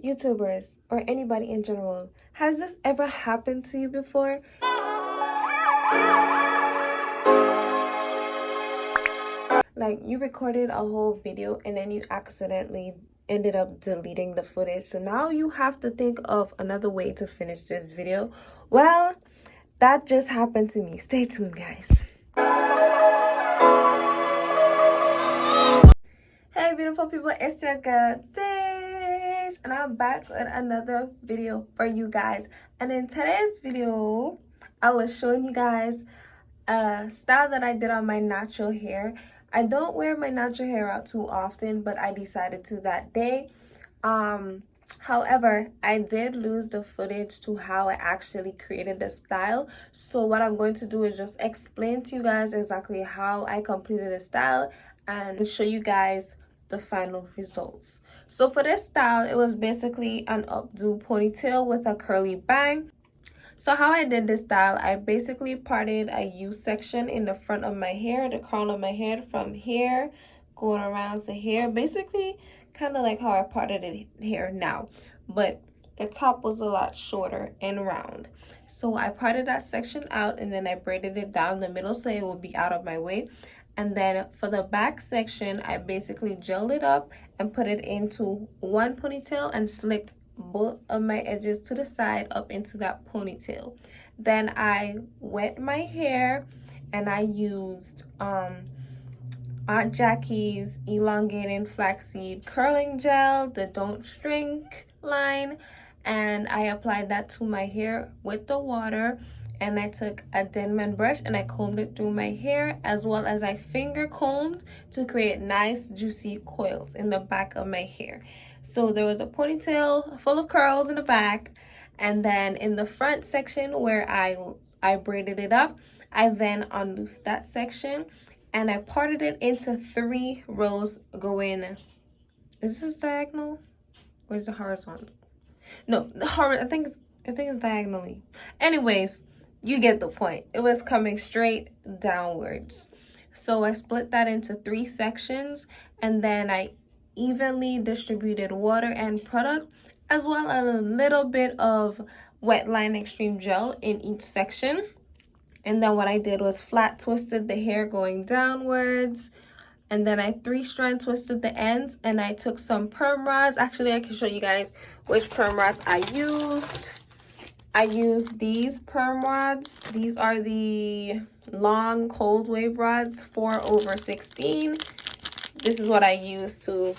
YouTubers, or anybody in general, has this ever happened to you before? Like, you recorded a whole video and then you accidentally ended up deleting the footage, so now you have to think of another way to finish this video. Well, that just happened to me. Stay tuned, guys. Hey beautiful people, it's your girl Dish, and I'm back with another video for you guys. And in today's video, I was showing you guys a style that I did on my natural hair. I don't wear my natural hair out too often, but I decided to that day. However, I did lose the footage to how I actually created the style. So what I'm going to do is just explain to you guys exactly how I completed the style and show you guys the final results. So for this style, it was basically an updo ponytail with a curly bang. So how I did this style, I basically parted a U section in the front of my hair, the crown of my head, from here going around to here, basically kind of like how I parted it here now, but the top was a lot shorter and round. So I parted that section out and then I braided it down the middle so it would be out of my way. And then for the back section, I basically gelled it up and put it into one ponytail and slicked both of my edges to the side up into that ponytail. Then I wet my hair and I used Aunt Jackie's elongating flaxseed curling gel, the Don't Shrink line, and I applied that to my hair with the water. And I took a Denman brush and I combed it through my hair, as well as I finger combed to create nice juicy coils in the back of my hair. So there was a ponytail full of curls in the back, and then in the front section where I braided it up, I then unloosed that section and I parted it into 3 rows going, is this diagonal or is it horizontal? No, I think it's diagonally. Anyways, you get the point. It was coming straight downwards. So I split that into 3 sections, and then I evenly distributed water and product, as well as a little bit of wet line extreme gel in each section. And then what I did was flat twisted the hair going downwards, and then I 3-strand twisted the ends, and I took some perm rods. Actually, I can show you guys which perm rods I used. I used these perm rods. These are the long cold wave rods, 4/16. This is what I used to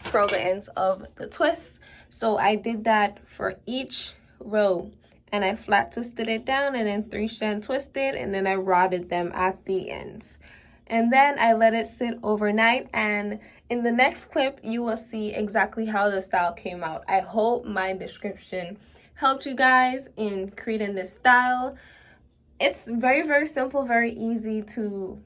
curl the ends of the twists. So I did that for each row, and I flat twisted it down and then 3-strand twisted, and then I rodded them at the ends. And then I let it sit overnight, and in the next clip you will see exactly how the style came out. I hope my description helped you guys in creating this style. It's very, very simple, very easy to,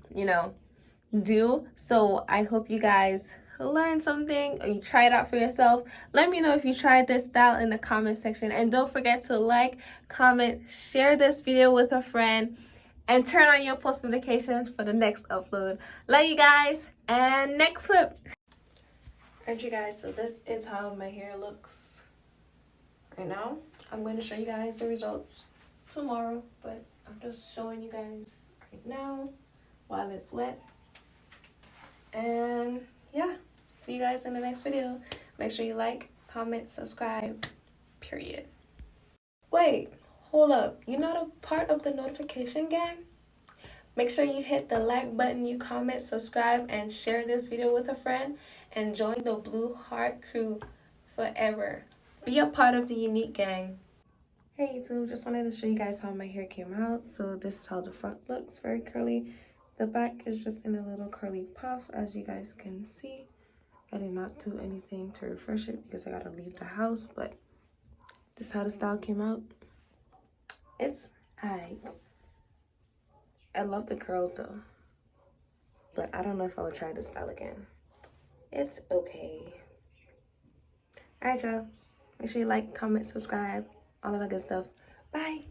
do. So I hope you guys learn something or you try it out for yourself. Let me know if you tried this style in the comment section, and don't forget to like, comment, share this video with a friend, and turn on your post notifications for the next upload. Love you guys, and next clip. Alright you guys, so this is how my hair looks right now. I'm going to show you guys the results tomorrow, but I'm just showing you guys right now while it's wet. And yeah, see you guys in the next video. Make sure you like, comment, subscribe, period. Wait, hold up. You're not a part of the notification gang? Make sure you hit the like button, you comment, subscribe, and share this video with a friend, and join the Blue Heart crew forever. Be a part of the unique gang. Hey YouTube, just wanted to show you guys how my hair came out. So this is how the front looks, very curly. The back is just in a little curly puff, as you guys can see. I did not do anything to refresh it because I gotta leave the house, but this is how the style came out. It's alright. I love the curls though, but I don't know if I would try this style again. It's okay. Alright y'all, make sure you like, comment, subscribe, all of that good stuff. Bye.